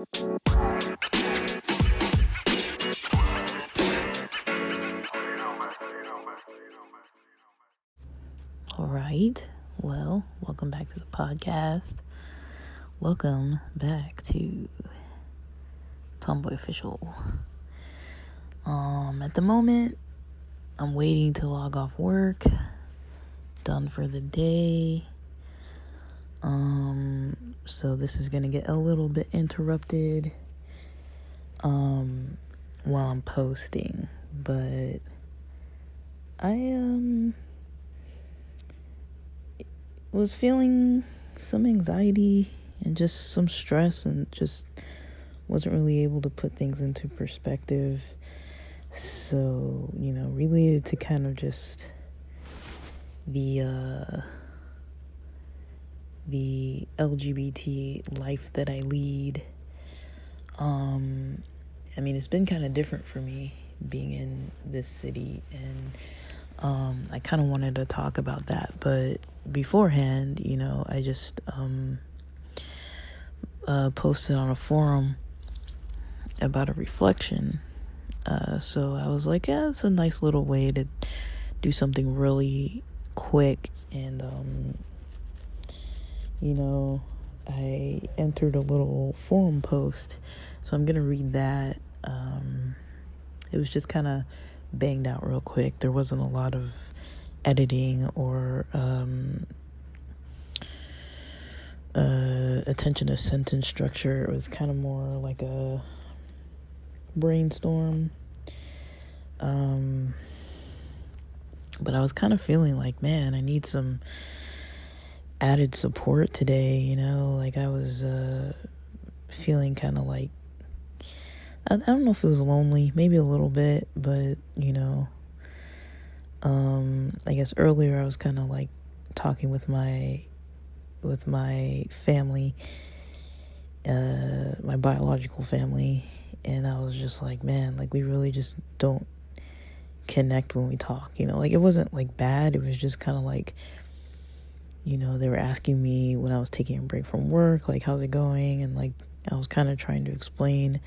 All right. Well, welcome back to the podcast. Welcome back to Tomboy Official. At the moment, I'm waiting to log off work. Done for the day. So this is gonna get a little bit interrupted while I'm posting. But I was feeling some anxiety and just some stress and just wasn't really able to put things into perspective. So, related to kind of just the LGBT life that I lead. It's been kind of different for me being in this city, and I kind of wanted to talk about that, but beforehand, I just posted on a forum about a reflection. So I was like, yeah, it's a nice little way to do something really quick. And, I entered a little forum post. So I'm going to read that. It was just kind of banged out real quick. There wasn't a lot of editing or attention to sentence structure. It was kind of more like a brainstorm. But I was kind of feeling like, man, I need some added support today, like I was feeling kind of like, I don't know if it was lonely, maybe a little bit, but I guess earlier I was kind of like talking with my family, my biological family, and I was just like, man, like we really just don't connect when we talk, like it wasn't like bad, it was just kind of like, they were asking me when I was taking a break from work, like how's it going, and like I was kind of trying to explain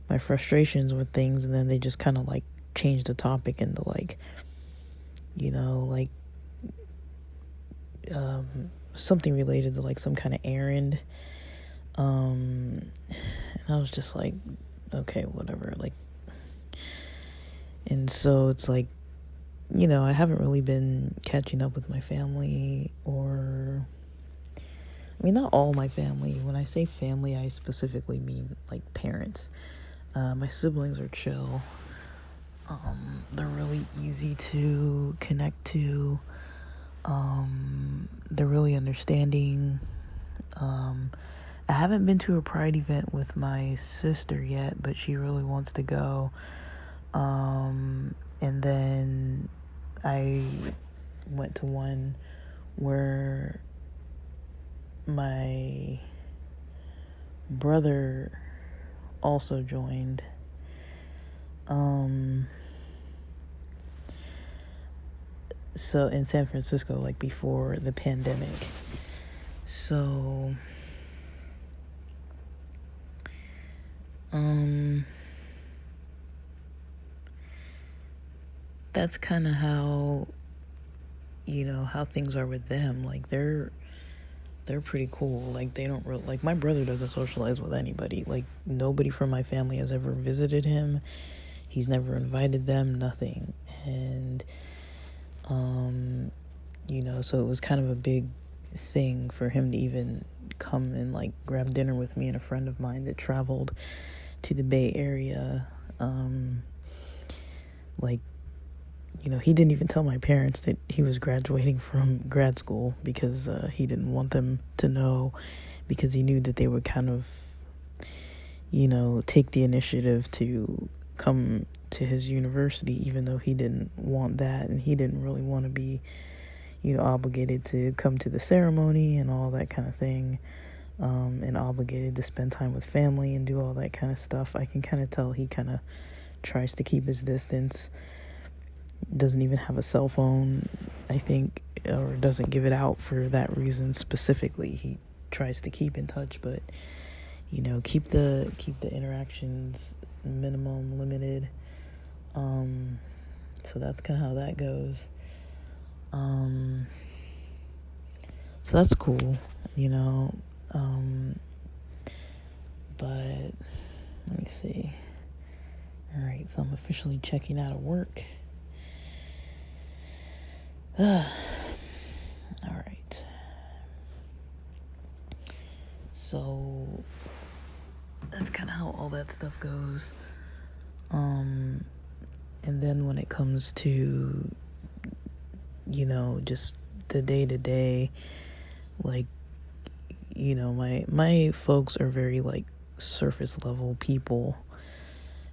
my frustrations with things, and then they just kind of like changed the topic into like, something related to like some kind of errand, and I was just like, okay, whatever, like, and so it's like, I haven't really been catching up with my family, or not all my family. When I say family, I specifically mean like parents. My siblings are chill. They're really easy to connect to. They're really understanding. I haven't been to a Pride event with my sister yet, but she really wants to go. And then I went to one where my brother also joined. So in San Francisco, like before the pandemic. So that's kind of how how things are with them. Like they're pretty cool. Like they don't like my brother doesn't socialize with anybody. Like nobody from my family has ever visited him. He's never invited them, nothing. And so it was kind of a big thing for him to even come and like grab dinner with me and a friend of mine that traveled to the Bay Area. He didn't even tell my parents that he was graduating from grad school because he didn't want them to know, because he knew that they would kind of, take the initiative to come to his university, even though he didn't want that, and he didn't really want to be, obligated to come to the ceremony and all that kind of thing, and obligated to spend time with family and do all that kind of stuff. I can kind of tell he kind of tries to keep his distance. Doesn't even have a cell phone, I think, or doesn't give it out for that reason specifically. He tries to keep in touch, but keep the interactions minimum, limited. So that's kind of how that goes. So that's cool, but let me see. All right, so I'm officially checking out of work. All right. So that's kind of how all that stuff goes. And then when it comes to, just the day-to-day, like, my folks are very, like, surface level people.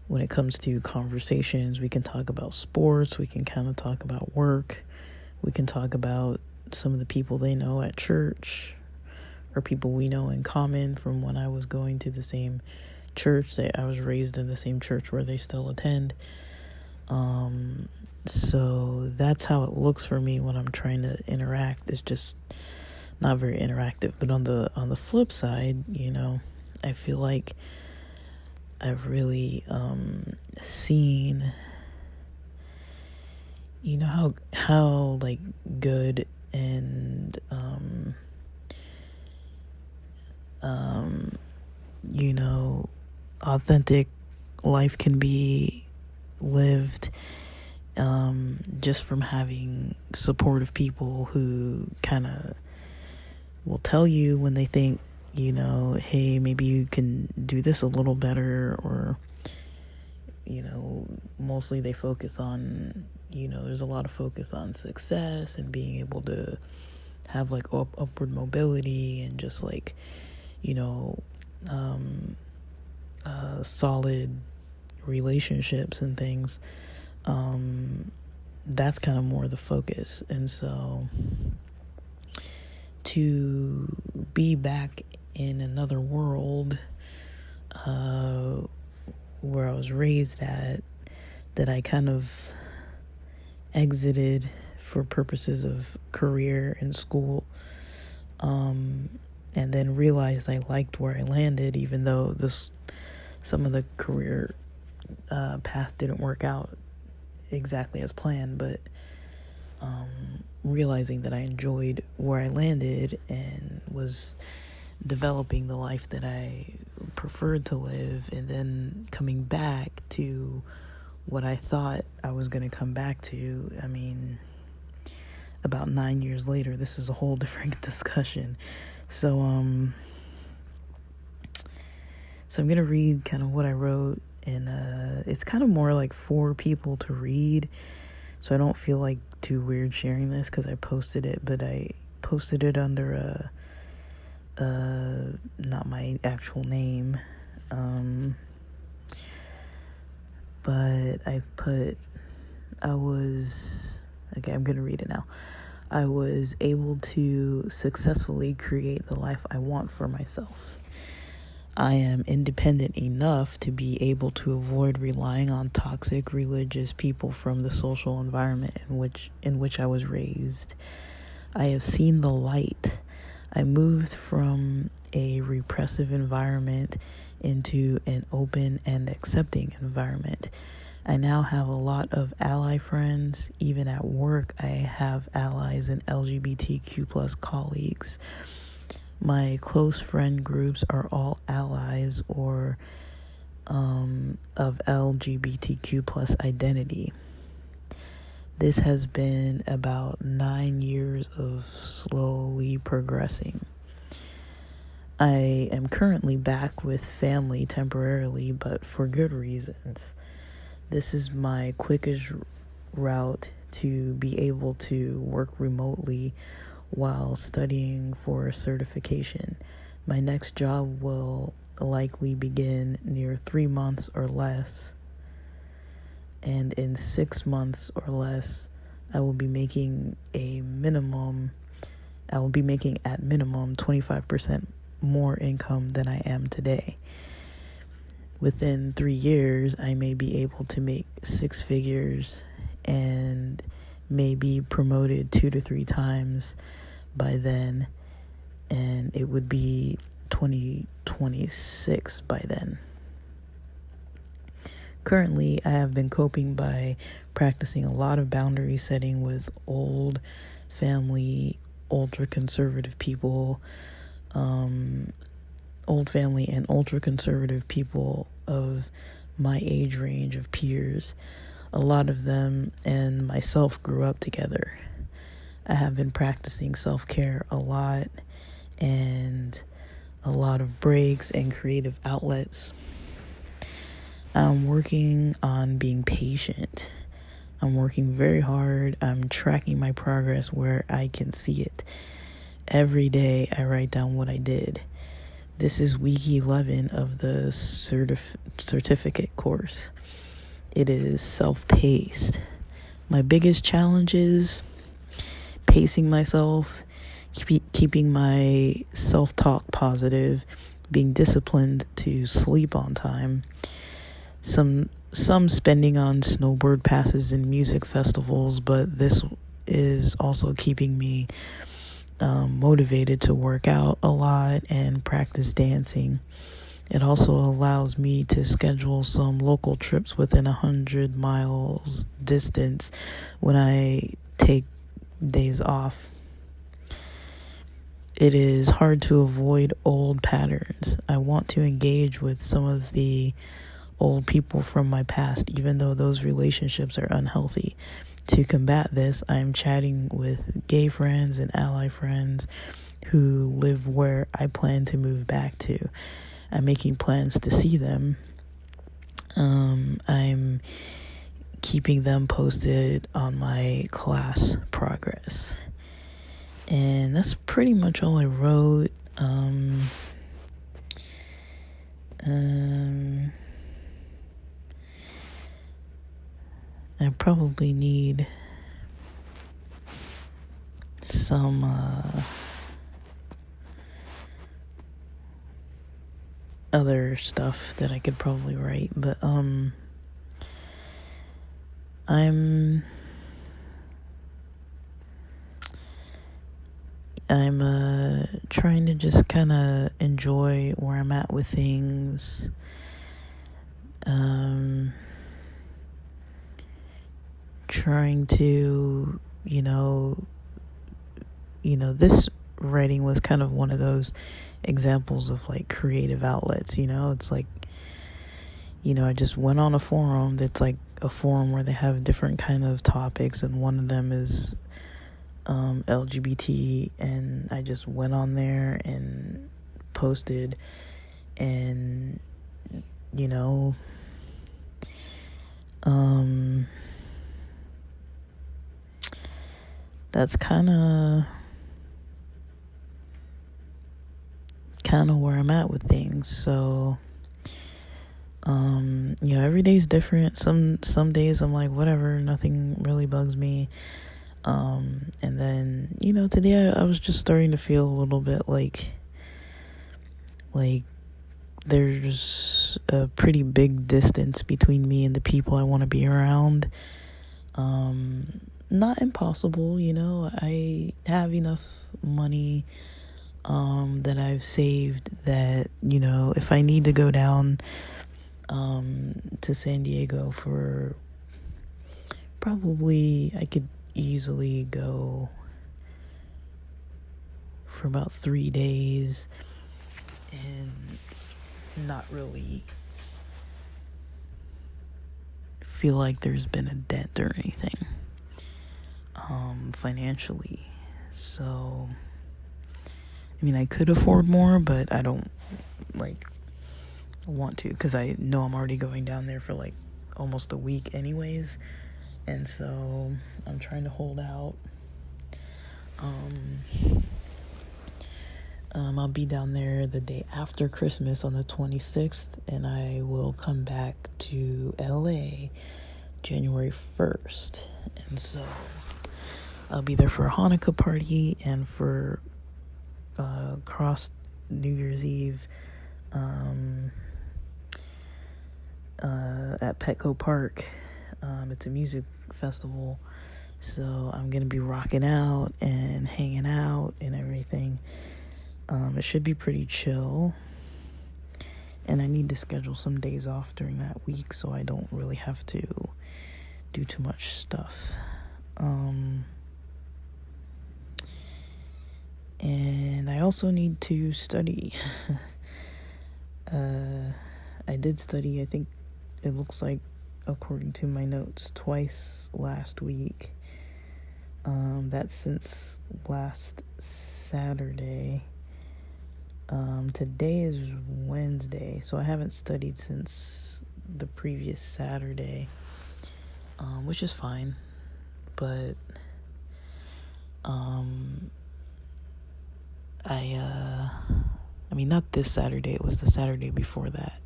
When it comes to conversations, we can talk about sports, we can kind of talk about work, we can talk about some of the people they know at church, or people we know in common from when I was going to the same church. I was raised in the same church where they still attend. So that's how it looks for me when I'm trying to interact. It's just not very interactive. But on the flip side, I feel like I've really seen, how like good and authentic life can be lived, just from having supportive people who kind of will tell you when they think, hey, maybe you can do this a little better, or, mostly they focus on, there's a lot of focus on success and being able to have like upward mobility and just like, solid relationships and things. That's kind of more the focus. And so to be back in another world, where I was raised at, that I kind of exited for purposes of career and school, and then realized I liked where I landed, even though some of the career path didn't work out exactly as planned, but realizing that I enjoyed where I landed and was developing the life that I preferred to live, and then coming back to what I thought I was going to come back to. I mean, about 9 years later, this is a whole different discussion. So I'm going to read kind of what I wrote, and it's kind of more like for people to read, so I don't feel like too weird sharing this because I posted it, but I posted it under not my actual name, but I'm going to read it now. I was able to successfully create the life I want for myself. I am independent enough to be able to avoid relying on toxic religious people from the social environment in which I was raised. I have seen the light. I moved from a repressive environment into an open and accepting environment. I now have a lot of ally friends. Even at work, I have allies and LGBTQ plus colleagues. My close friend groups are all allies or of LGBTQ plus identity. This has been about 9 years of slowly progressing. I am currently back with family temporarily, but for good reasons. This is my quickest route to be able to work remotely while studying for a certification. My next job will likely begin near 3 months or less, and in 6 months or less, I will be making at minimum 25% more income than I am today. Within 3 years, I may be able to make 6 figures and may be promoted 2 to 3 times by then, and it would be 2026 by then. Currently, I have been coping by practicing a lot of boundary setting with old family, ultra-conservative people, old family and ultra-conservative people of my age range of peers. A lot of them and myself grew up together. I have been practicing self-care a lot and a lot of breaks and creative outlets. I'm working on being patient. I'm working very hard. I'm tracking my progress where I can see it. Every day I write down what I did. This is week 11 of the certificate course. It is self-paced. My biggest challenge is pacing myself, keeping my self-talk positive, being disciplined to sleep on time, some spending on snowboard passes and music festivals, but this is also keeping me motivated to work out a lot and practice dancing. It also allows me to schedule some local trips within 100 miles distance when I take days off. It is hard to avoid old patterns. I want to engage with some of the old people from my past, even though those relationships are unhealthy. To combat this, I'm chatting with gay friends and ally friends who live where I plan to move back to. I'm making plans to see them. I'm keeping them posted on my class progress. And that's pretty much all I wrote. I probably need some other stuff that I could probably write, but I'm trying to just kind of enjoy where I'm at with things. Trying to, this writing was kind of one of those examples of like creative outlets. It's like, I just went on a forum that's like a forum where they have different kind of topics, and one of them is LGBT, and I just went on there and posted, and that's kind of where I'm at with things. So every day's different. Some days I'm like, whatever, nothing really bugs me. And then today I was just starting to feel a little bit like there's a pretty big distance between me and the people I want to be around. Not impossible, I have enough money that I've saved that, if I need to go down to San Diego for probably, I could easily go for about 3 days and not really feel like there's been a dent or anything financially. So I could afford more, but I don't want to, because I know I'm already going down there for like almost a week anyways, and so I'm trying to hold out. I'll be down there the day after Christmas on the 26th, and I will come back to LA January 1st, and so I'll be there for a Hanukkah party and for cross New Year's Eve at Petco Park. It's a music festival, so I'm gonna be rocking out and hanging out and everything. It should be pretty chill. And I need to schedule some days off during that week so I don't really have to do too much stuff. And I also need to study. I did study, I think it looks like, according to my notes, twice last week. That's since last Saturday. Today is Wednesday, so I haven't studied since the previous Saturday, which is fine, but, I mean, not this Saturday, it was the Saturday before that,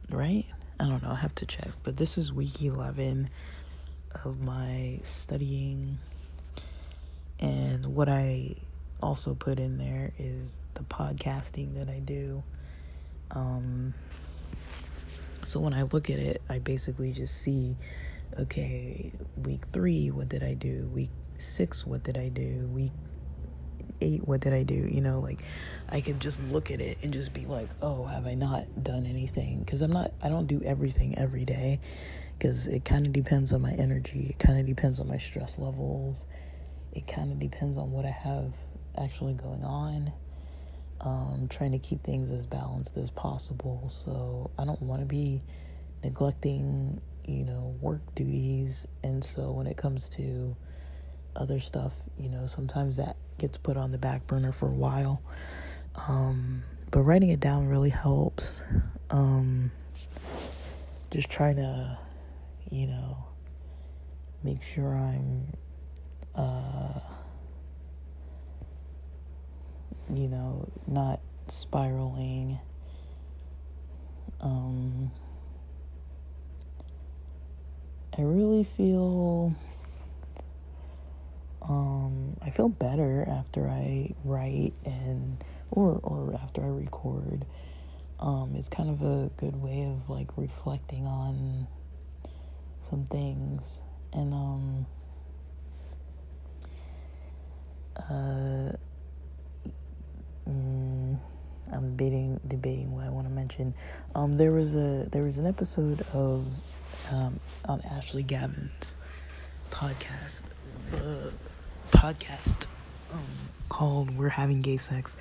right? I don't know, I have to check, but this is week 11 of my studying, and what I also put in there is the podcasting that I do. So when I look at it, I basically just see, okay, week 3, what did I do? Week 6, what did I do? Week 8, what did I do? You know, like, I could just look at it and just be like, oh, have I not done anything? Because I don't do everything every day, because it kind of depends on my energy. It kind of depends on my stress levels. It kind of depends on what I have actually going on. Trying to keep things as balanced as possible. So I don't want to be neglecting, work duties. And so when it comes to other stuff, sometimes that gets put on the back burner for a while. But writing it down really helps. Just trying to, make sure I'm, not spiraling. I really feel, I feel better after I write or after I record. It's kind of a good way of like reflecting on some things, and I'm debating what I want to mention. There was an episode of on Ashley Gavin's podcast, called "We're Having Gay Sex."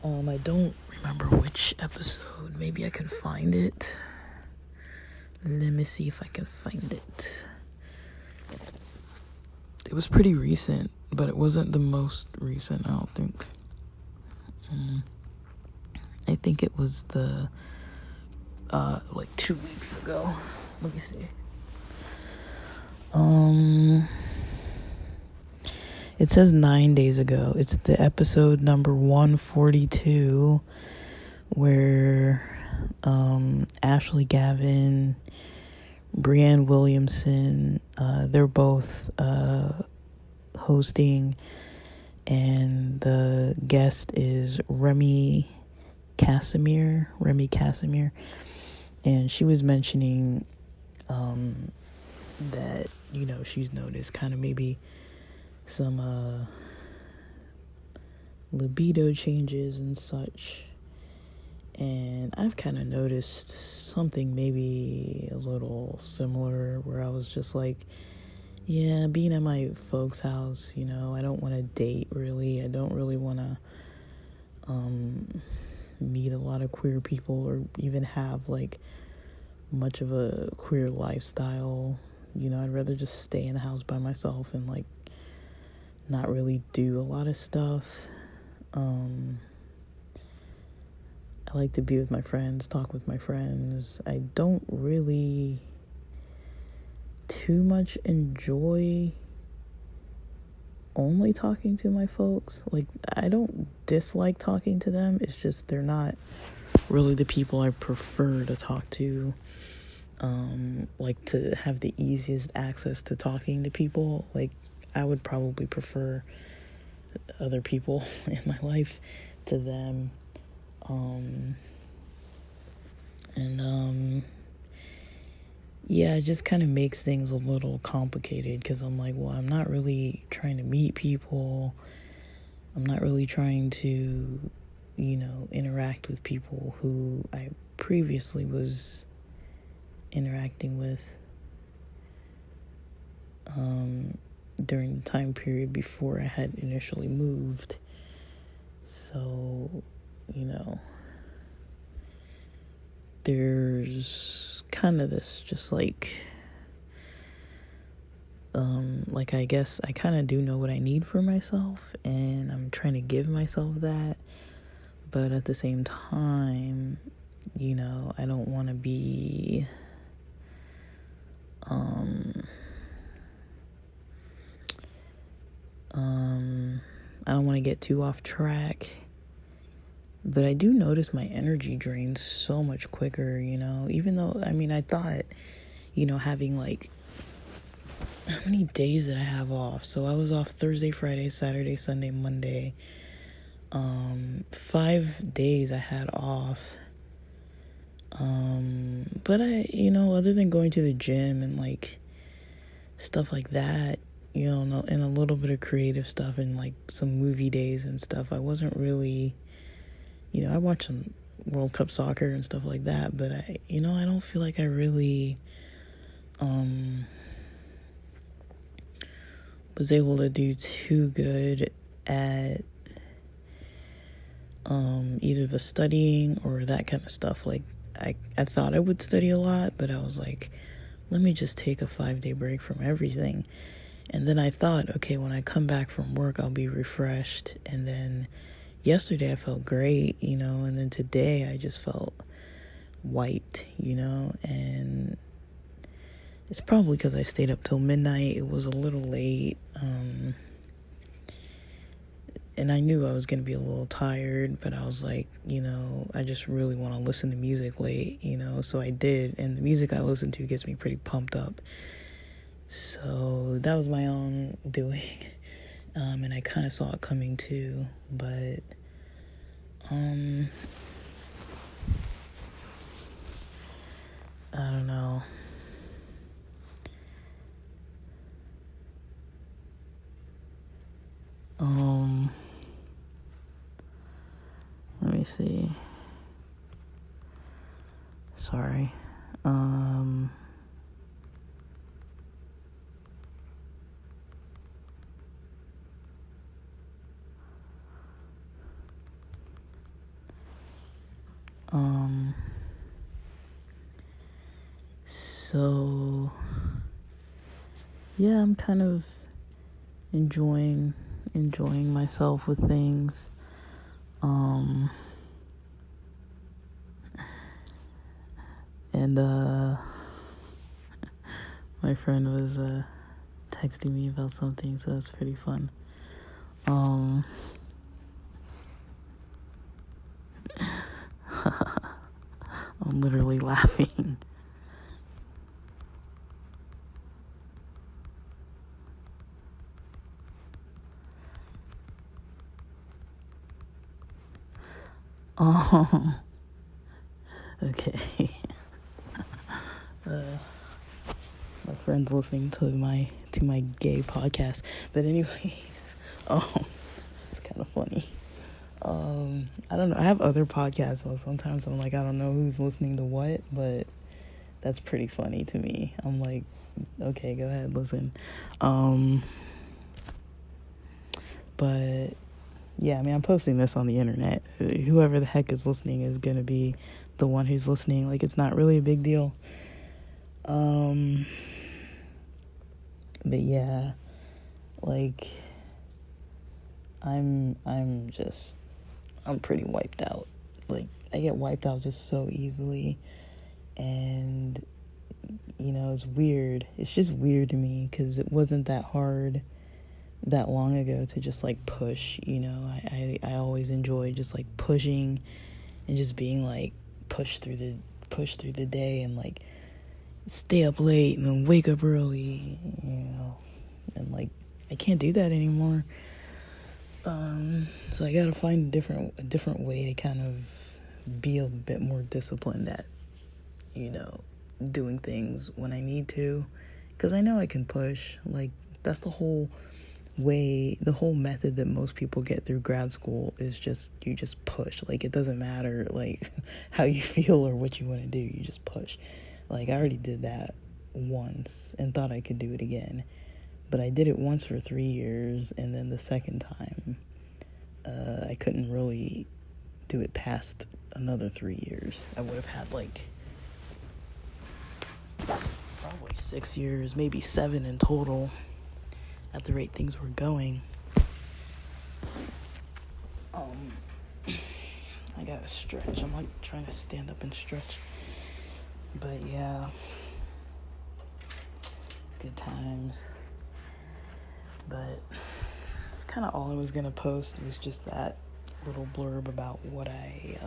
I don't remember which episode. Maybe I can find it. Let me see if I can find it. It was pretty recent, but it wasn't the most recent, I don't think. I think it was the, 2 weeks ago. Let me see. It says 9 days ago. It's the episode number 142, where, Ashley Gavin, Brianne Williamson, they're both, hosting, and the guest is Remy Casimir, and she was mentioning that, she's noticed kind of maybe some libido changes and such, and I've kind of noticed something maybe a little similar, where I was just like, yeah, being at my folks' house, I don't want to date really. I don't really want to meet a lot of queer people or even have like much of a queer lifestyle. I'd rather just stay in the house by myself and like not really do a lot of stuff. I like to be with my friends, talk with my friends. I don't really too much enjoy only talking to my folks. Like, I don't dislike talking to them. It's just they're not really the people I prefer to talk to. Like, to have the easiest access to talking to people. Like, I would probably prefer other people in my life to them. Yeah, it just kind of makes things a little complicated, because I'm like, well, I'm not really trying to meet people. I'm not really trying to, interact with people who I previously was interacting with during the time period before I had initially moved. So, there's kind of this just I guess I kind of do know what I need for myself, and I'm trying to give myself that, but at the same time, I don't want to be I don't want to get too off track, but I do notice my energy drains so much quicker, even though, I thought, having how many days did I have off? So I was off Thursday, Friday, Saturday, Sunday, Monday. 5 days I had off. But other than going to the gym and stuff like that, and a little bit of creative stuff and some movie days and stuff, I wasn't really, I watched some World Cup soccer and stuff like that, but I don't feel like I really, was able to do too good at either the studying or that kind of stuff. I thought I would study a lot, but I was like, let me just take a 5-day break from everything. And then I thought, okay, when I come back from work, I'll be refreshed. And then yesterday I felt great, and then today I just felt wiped, and it's probably because I stayed up till midnight. It was a little late, and I knew I was going to be a little tired, but I was like, I just really want to listen to music late, so I did, and the music I listen to gets me pretty pumped up. So that was my own doing, and I kind of saw it coming too, but I don't know. Let me see. Sorry. So yeah, I'm kind of enjoying myself with things. And my friend was texting me about something, so that's pretty fun. I'm literally laughing. Okay. My friend's listening to my gay podcast, but anyways, it's kind of funny. I don't know. I have other podcasts, so sometimes I'm like, I don't know who's listening to what, but that's pretty funny to me. I'm like, okay, go ahead, listen. But yeah, I'm posting this on the internet. Whoever the heck is listening is gonna be the one who's listening. It's not really a big deal. But yeah, I'm pretty wiped out. I get wiped out just so easily, and it's weird. It's just weird to me because it wasn't that hard that long ago to just push. I always enjoy just pushing and just being push through the day and stay up late and then wake up early, and I can't do that anymore. So I gotta find a different way to kind of be a bit more disciplined at, doing things when I need to, because I know I can push. That's the whole the whole method that most people get through grad school is just, you just push. Like, it doesn't matter, like, how you feel or what you want to do, you just push. Like, I already did that once and thought I could do it again. But I did it once for 3 years, and then the second time, I couldn't really do it past another 3 years. I would have had, like, probably 6 years, maybe 7 in total, at the rate things were going. I gotta stretch. I'm, like, trying to stand up and stretch. But, yeah. Good times. But it's kind of all I was gonna post, was just that little blurb about what I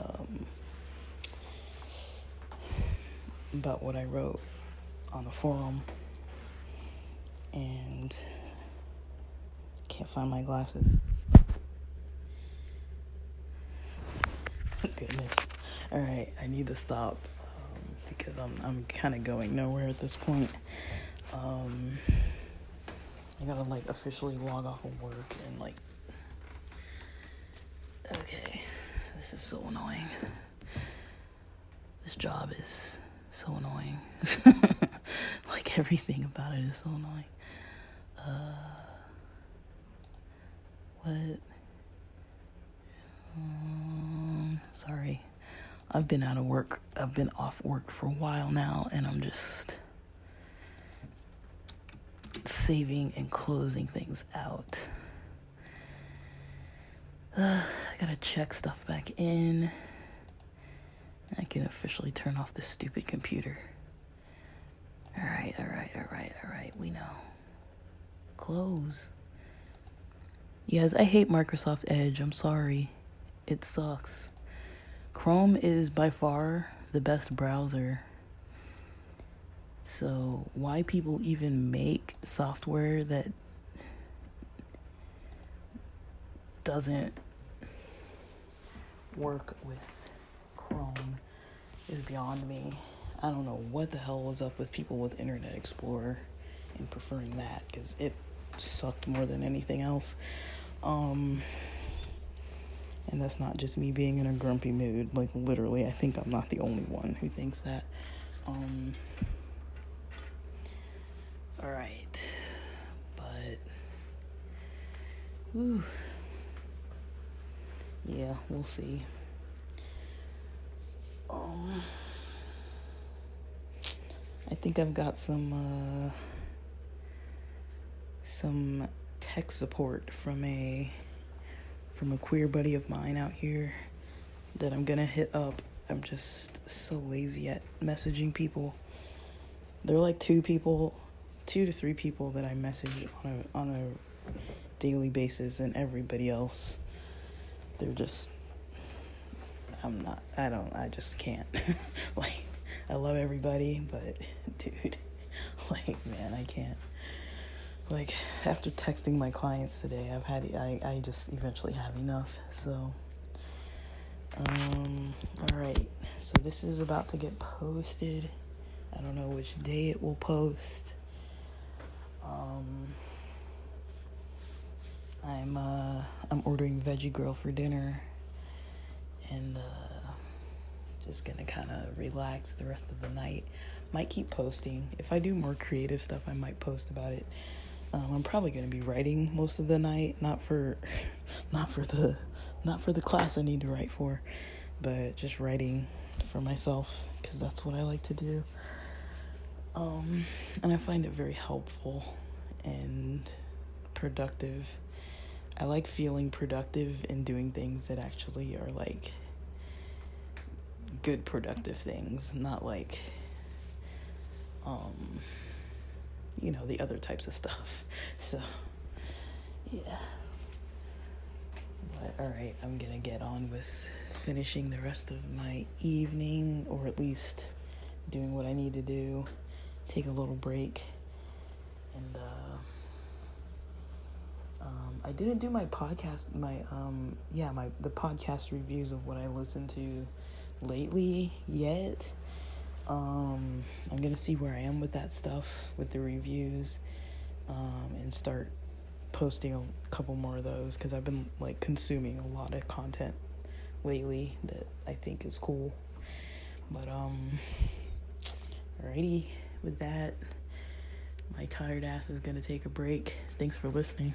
wrote on the forum. And can't find my glasses. Goodness. All right, I need to stop because I'm kind of going nowhere at this point. I gotta, like, officially log off of work and, like, okay, this is so annoying. This job is so annoying. Like, everything about it is so annoying. What? Sorry. I've been off work for a while now, and I'm just saving and closing things out. I gotta check stuff back in. I can officially turn off this stupid computer. Alright, we know. Close. Yes, I hate Microsoft Edge, I'm sorry. It sucks. Chrome is by far the best browser. So why people even make software that doesn't work with Chrome is beyond me. I don't know what the hell was up with people with Internet Explorer and preferring that, because it sucked more than anything else. And that's not just me being in a grumpy mood. Like, literally, I think I'm not the only one who thinks that. Alright. But, whew. Yeah, we'll see. I think I've got some tech support from a queer buddy of mine out here that I'm gonna hit up. I'm just so lazy at messaging people. There are like 2 to 3 people that I message on a daily basis, and everybody else, they're just, I just can't. Like, I love everybody, but dude, like, man, I can't. Like, after texting my clients today, I just eventually have enough. So, alright, so this is about to get posted. I don't know which day it will post. I'm ordering Veggie Grill for dinner, and just gonna kind of relax the rest of the night. Might keep posting. If I do more creative stuff, I might post about it. I'm probably gonna be writing most of the night, not for the class I need to write for, but just writing for myself, because that's what I like to do. And I find it very helpful and productive. I like feeling productive and doing things that actually are, like, good productive things, not like, the other types of stuff. So, yeah. But, alright, I'm gonna get on with finishing the rest of my evening, or at least doing what I need to do, take a little break, and, I didn't do my podcast, the podcast reviews of what I listened to lately yet. I'm gonna see where I am with that stuff, with the reviews, and start posting a couple more of those because I've been like consuming a lot of content lately that I think is cool. But alrighty, with that, my tired ass is gonna take a break. Thanks for listening.